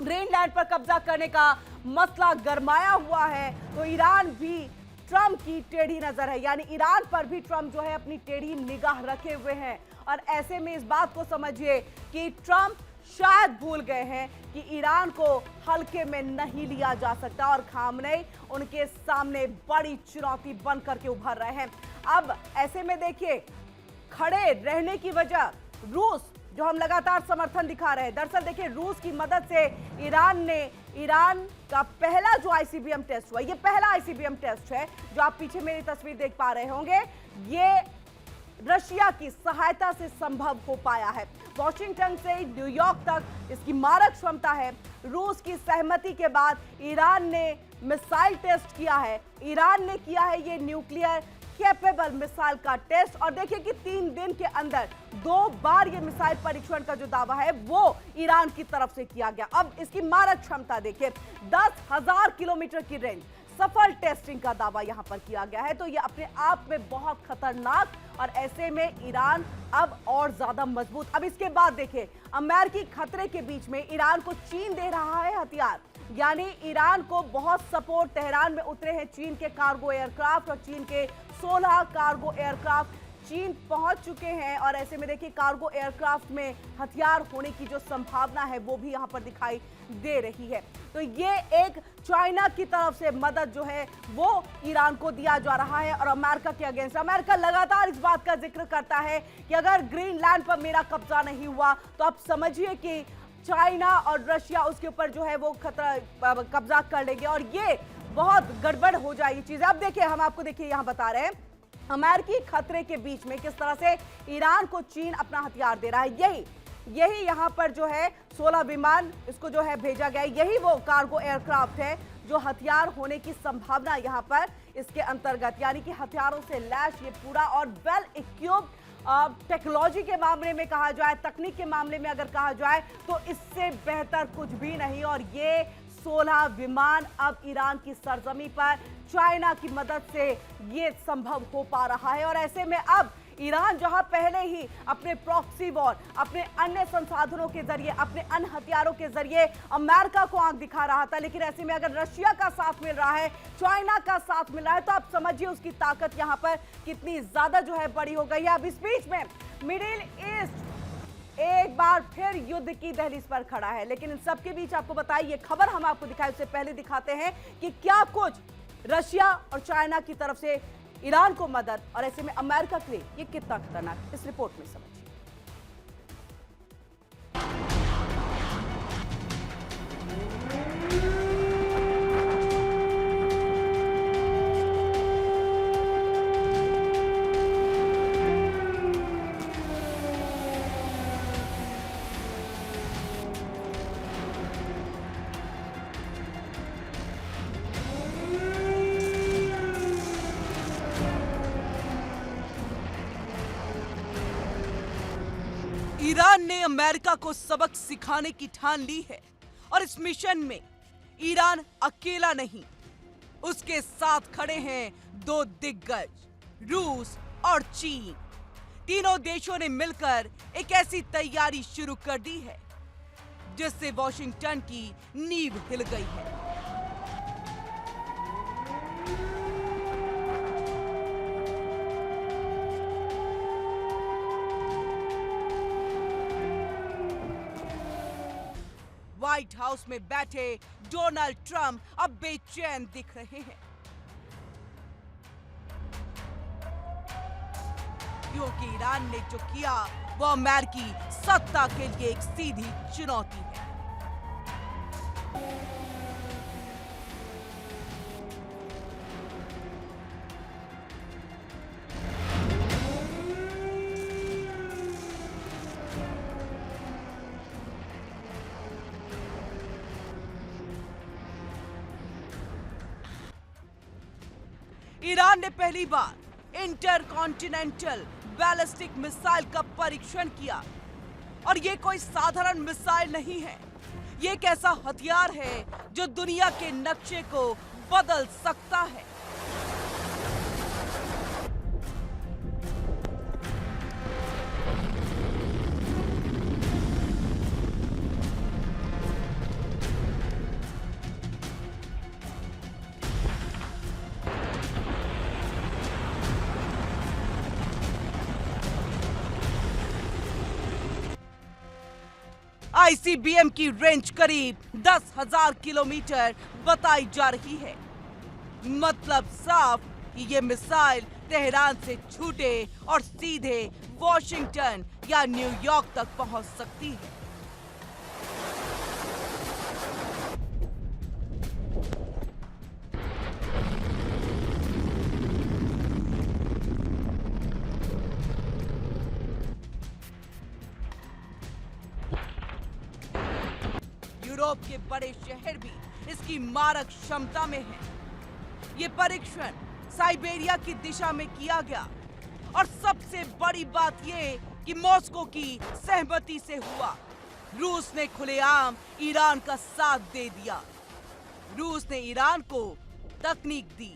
Greenland पर कब्जा करने का मसला गरमाया हुआ है, तो ईरान भी ट्रंप की टेढ़ी नजर है, यानी ईरान पर भी ट्रंप जो है अपनी टेढ़ी निगाह रखे हुए हैं। और ऐसे में इस बात को समझिए कि ट्रंप शायद भूल गए हैं कि ईरान को हल्के में नहीं लिया जा सकता और खामनेई उनके सामने बड़ी चुनौती बन करके उभर रहे हैं। अब ऐसे में देखिए, खड़े रहने की वजह रूस, जो हम लगातार समर्थन दिखा रहे हैं, दरअसल देखिए रूस की मदद से ईरान का पहला जो आईसीबीएम टेस्ट हुआ, ये पहला आईसीबीएम टेस्ट है जो आप पीछे मेरी तस्वीर देख पा रहे होंगे, ये रशिया की सहायता से संभव हो पाया है। वॉशिंगटन से न्यूयॉर्क तक इसकी मारक क्षमता है। रूस की सहमति के बाद ईरान ने मिसाइल टेस्ट किया है, ईरान ने किया है ये न्यूक्लियर कैपेबल मिसाइल का टेस्ट। और देखिए कि 3 दिन के अंदर 2 बार ये मिसाइल परीक्षण का जो दावा है वो ईरान की तरफ से किया गया। अब इसकी मारक क्षमता देखिए, 10,000 किलोमीटर की रेंज, सफल टेस्टिंग का दावा यहां पर किया गया है। तो ये अपने आप में बहुत खतरनाक, और ऐसे में ईरान अब और ज्यादा मजबूत। अब इसके बाद देखिए, अमेरिकी खतरे के बीच में ईरान को चीन दे रहा है हथियार, यानी ईरान को बहुत सपोर्ट। तेहरान में उतरे हैं चीन के कार्गो एयरक्राफ्ट और चीन के 16 कार्गो एयरक्राफ्ट चीन पहुंच चुके हैं। और ऐसे में देखिए कार्गो एयरक्राफ्ट में हथियार होने की जो संभावना है वो भी यहां पर दिखाई दे रही है। तो ये एक चाइना की तरफ से मदद जो है वो ईरान को दिया जा रहा है और अमेरिका के अगेंस्ट। अमेरिका लगातार इस बात का जिक्र करता है कि अगर ग्रीनलैंड पर मेरा कब्जा नहीं हुआ तो आप समझिए कि चाइना और रशिया उसके ऊपर जो है वो खतरा कब्जा कर लेंगे और ये बहुत गड़बड़ हो जाएगी चीजें। अब देखिए, हम आपको देखिए यहां बता रहे हैं अमेरिकी खतरे के बीच में किस तरह से ईरान को चीन अपना हथियार दे रहा है। यही यहां पर जो है 16 विमान इसको जो है भेजा गया है, यही वो कार्गो एयरक्राफ्ट है जो हथियार होने की संभावना यहां पर इसके अंतर्गत, यानी कि हथियारों से लैस ये पूरा और वेल इक्विप्ड टेक्नोलॉजी के मामले में कहा जाए, तकनीक के मामले में अगर कहा जाए तो इससे बेहतर कुछ भी नहीं। और ये 16 विमान अब ईरान की सरजमी पर चाइना की मदद से ये संभव हो पा रहा है। और ऐसे में अब ईरान जहां पहले ही अपने प्रॉक्सी वॉर, अपने अन्य संसाधनों के जरिए, अपने अन्य हथियारों के जरिए अमेरिका को आंख दिखा रहा था, लेकिन ऐसे में अगर रशिया का साथ मिल रहा है, चाइना का साथ मिल रहा है, तो आप समझिए उसकी ताकत यहां पर कितनी ज्यादा जो है बड़ी हो गई है। अब इस बीच में मिडिल ईस्ट एक बार फिर युद्ध की दहलीज पर खड़ा है, लेकिन इन सबके बीच आपको बताइए, ये खबर हम आपको दिखाए उससे पहले दिखाते हैं कि क्या कुछ रशिया और चाइना की तरफ से ईरान को मदद, और ऐसे में अमेरिका के लिए ये कितना खतरनाक है, इस रिपोर्ट में समझिए। ईरान ने अमेरिका को सबक सिखाने की ठान ली है और इस मिशन में ईरान अकेला नहीं, उसके साथ खड़े हैं 2 दिग्गज, रूस और चीन। तीनों देशों ने मिलकर एक ऐसी तैयारी शुरू कर दी है जिससे वॉशिंगटन की नींव हिल गई है। व्हाइट हाउस में बैठे डोनाल्ड ट्रंप अब बेचैन दिख रहे हैं, क्योंकि ईरान ने जो किया वो अमेरिकी सत्ता के लिए एक सीधी चुनौती है। ईरान ने पहली बार इंटरकॉन्टिनेंटल बैलिस्टिक मिसाइल का परीक्षण किया और ये कोई साधारण मिसाइल नहीं है, ये एक ऐसा हथियार है जो दुनिया के नक्शे को बदल सकता है। आईसीबीएम की रेंज करीब 10,000 किलोमीटर बताई जा रही है। मतलब साफ कि ये मिसाइल तेहरान से छूटे और सीधे वॉशिंगटन या न्यूयॉर्क तक पहुंच सकती है। यूरोप के बड़े शहर भी इसकी मारक क्षमता में हैं। ये परीक्षण साइबेरिया की दिशा में किया गया और सबसे बड़ी बात ये कि मॉस्को की सहमति से हुआ। रूस ने खुलेआम ईरान का साथ दे दिया। रूस ने ईरान को तकनीक दी,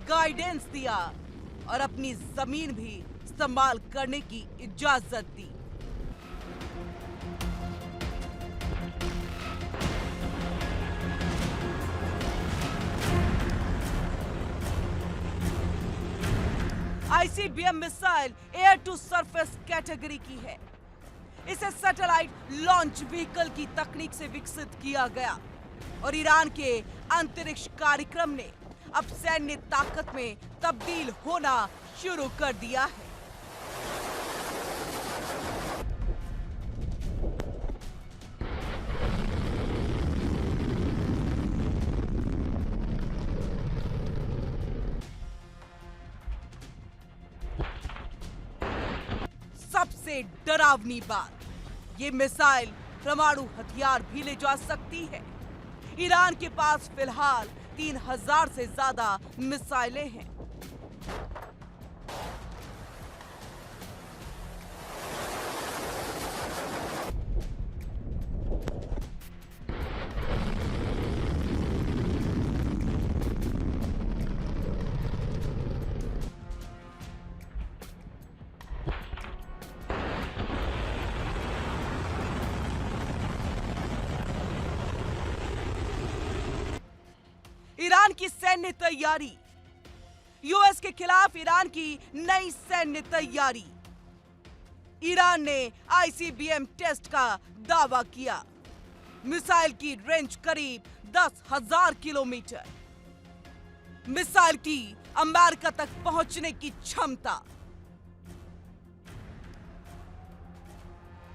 गाइडेंस दिया और अपनी जमीन भी इस्तेमाल करने की इजाजत दी। ICBM missile air to surface category की है। इसे सैटेलाइट लॉन्च व्हीकल की तकनीक से विकसित किया गया और ईरान के अंतरिक्ष कार्यक्रम ने अब सैन्य ताकत में तब्दील होना शुरू कर दिया है। सबसे डरावनी बात, ये मिसाइल परमाणु हथियार भी ले जा सकती है। ईरान के पास फिलहाल 3000 से ज्यादा मिसाइलें हैं। ईरान की सैन्य तैयारी, यूएस के खिलाफ ईरान की नई सैन्य तैयारी। ईरान ने आईसीबीएम टेस्ट का दावा किया। मिसाइल की रेंज करीब 10,000 किलोमीटर। मिसाइल की अमेरिका तक पहुंचने की क्षमता।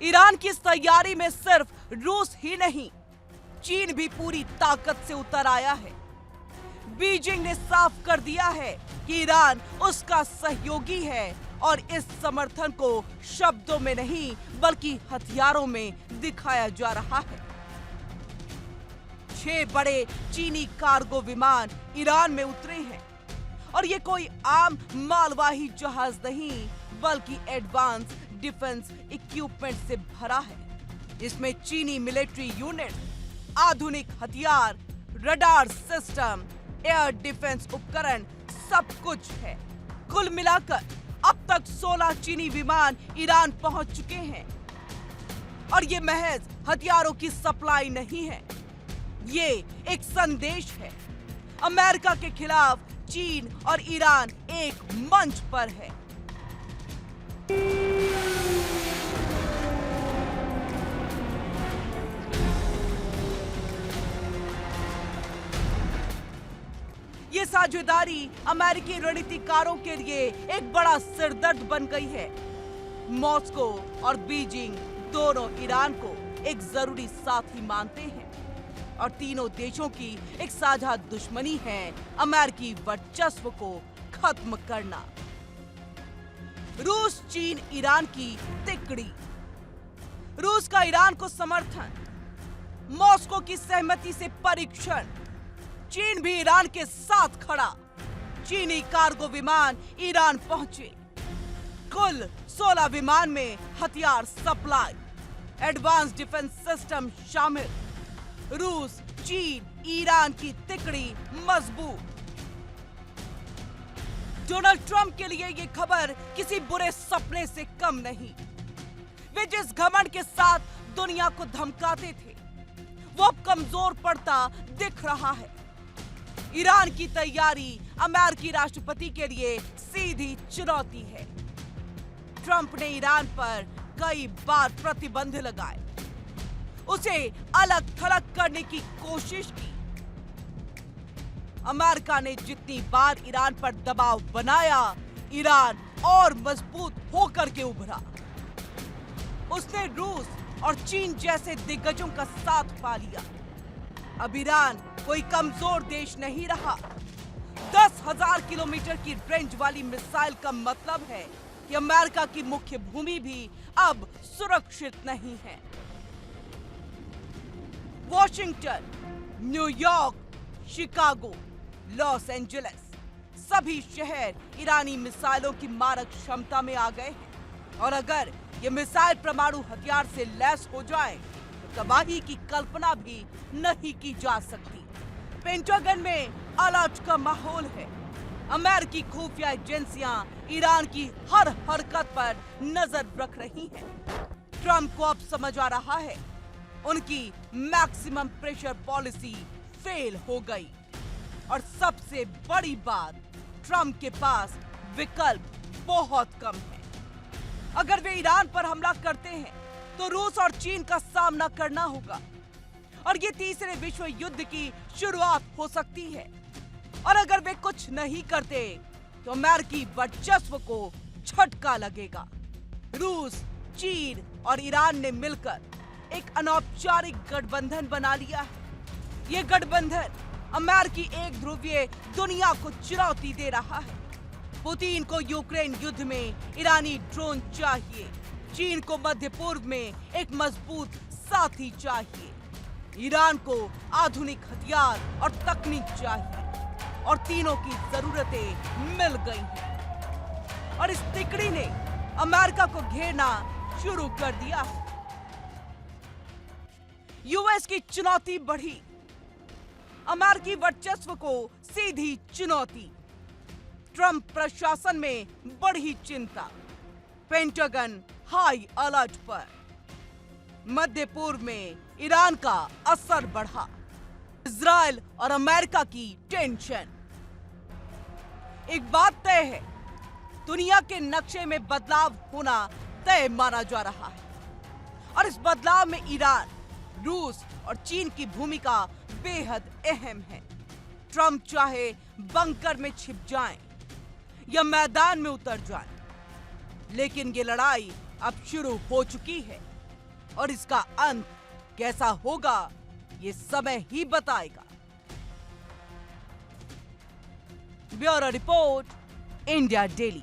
ईरान की इस तैयारी में सिर्फ रूस ही नहीं, चीन भी पूरी ताकत से उतर आया है। बीजिंग ने साफ कर दिया है कि ईरान उसका सहयोगी है और इस समर्थन को शब्दों में नहीं बल्कि हथियारों में दिखाया जा रहा है। 6 बड़े चीनी कार्गो विमान ईरान में उतरे हैं और ये कोई आम मालवाही जहाज नहीं बल्कि एडवांस डिफेंस इक्विपमेंट से भरा है। इसमें चीनी मिलिट्री यूनिट, आधुनिक हथियार, रडार सिस्टम, एयर डिफेंस उपकरण सब कुछ है। कुल मिलाकर अब तक 16 चीनी विमान ईरान पहुंच चुके हैं और ये महज हथियारों की सप्लाई नहीं है, ये एक संदेश है। अमेरिका के खिलाफ चीन और ईरान एक मंच पर है। ये साझेदारी अमेरिकी रणनीतिकारों के लिए एक बड़ा सिरदर्द बन गई है। मॉस्को और बीजिंग दोनों ईरान को एक जरूरी साथी मानते हैं और तीनों देशों की एक साझा दुश्मनी है अमेरिकी वर्चस्व को खत्म करना। रूस चीन ईरान की तिकड़ी। रूस का ईरान को समर्थन, मॉस्को की सहमति से परीक्षण, चीन भी ईरान के साथ खड़ा। चीनी कार्गो विमान ईरान पहुंचे। कुल 16 विमान में हथियार सप्लाई, एडवांस डिफेंस सिस्टम शामिल। रूस चीन ईरान की तिकड़ी मजबूत। डोनाल्ड ट्रंप के लिए ये खबर किसी बुरे सपने से कम नहीं। वे जिस घमंड के साथ दुनिया को धमकाते थे वो अब कमजोर पड़ता दिख रहा है। ईरान की तैयारी अमेरिकी राष्ट्रपति के लिए सीधी चुनौती है। ट्रंप ने ईरान पर कई बार प्रतिबंध लगाए। उसे अलग थलग करने की कोशिश की। अमेरिका ने जितनी बार ईरान पर दबाव बनाया, ईरान और मजबूत होकर के उभरा। उसने रूस और चीन जैसे दिग्गजों का साथ पा लिया। अब ईरान कोई कमजोर देश नहीं रहा। 10,000 किलोमीटर की रेंज वाली मिसाइल का मतलब है कि अमेरिका की मुख्य भूमि भी अब सुरक्षित नहीं है। Washington, New York, Chicago, Los Angeles सभी शहर ईरानी मिसाइलों की मारक क्षमता में आ गए हैं और अगर ये मिसाइल परमाणु हथियार से लैस हो जाए तो तबाही की कल्पना भी नहीं की जा सकती। पेंटागन में अलर्ट का माहौल है। अमेरिकी खुफिया एजेंसियां ईरान की हर हरकत पर नजर रख रही हैं। ट्रंप को अब समझ आ रहा है उनकी मैक्सिमम प्रेशर पॉलिसी फेल हो गई और सबसे बड़ी बात, ट्रंप के पास विकल्प बहुत कम है। अगर वे ईरान पर हमला करते हैं तो रूस और चीन का सामना करना होगा और ये तीसरे विश्व युद्ध की शुरुआत हो सकती है। और अगर वे कुछ नहीं करते तो अमेरिकी वर्चस्व को झटका लगेगा। रूस, चीन और ईरान ने मिलकर एक अनौपचारिक गठबंधन बना लिया है। ये गठबंधन अमेरिकी एक ध्रुवीय दुनिया को चुनौती दे रहा है। पुतिन को यूक्रेन युद्ध में ईरानी ड्रोन चाहिए, चीन को मध्य पूर्व में एक मजबूत साथी चाहिए, ईरान को आधुनिक हथियार और तकनीक चाहिए और तीनों की जरूरतें मिल गई हैं। और इस तिकड़ी ने अमेरिका को घेरना शुरू कर दिया है। यूएस की चुनौती बढ़ी, अमेरिकी वर्चस्व को सीधी चुनौती। ट्रंप प्रशासन में बढ़ी चिंता, पेंटागन हाई अलर्ट पर। मध्य पूर्व में ईरान का असर बढ़ा, इजराइल और अमेरिका की टेंशन। एक बात तय है, दुनिया के नक्शे में बदलाव होना तय माना जा रहा है और इस बदलाव में ईरान, रूस और चीन की भूमिका बेहद अहम है। ट्रंप चाहे बंकर में छिप जाएं या मैदान में उतर जाएं, लेकिन ये लड़ाई अब शुरू हो चुकी है और इसका अंत कैसा होगा ये समय ही बताएगा। Bureau report, India daily.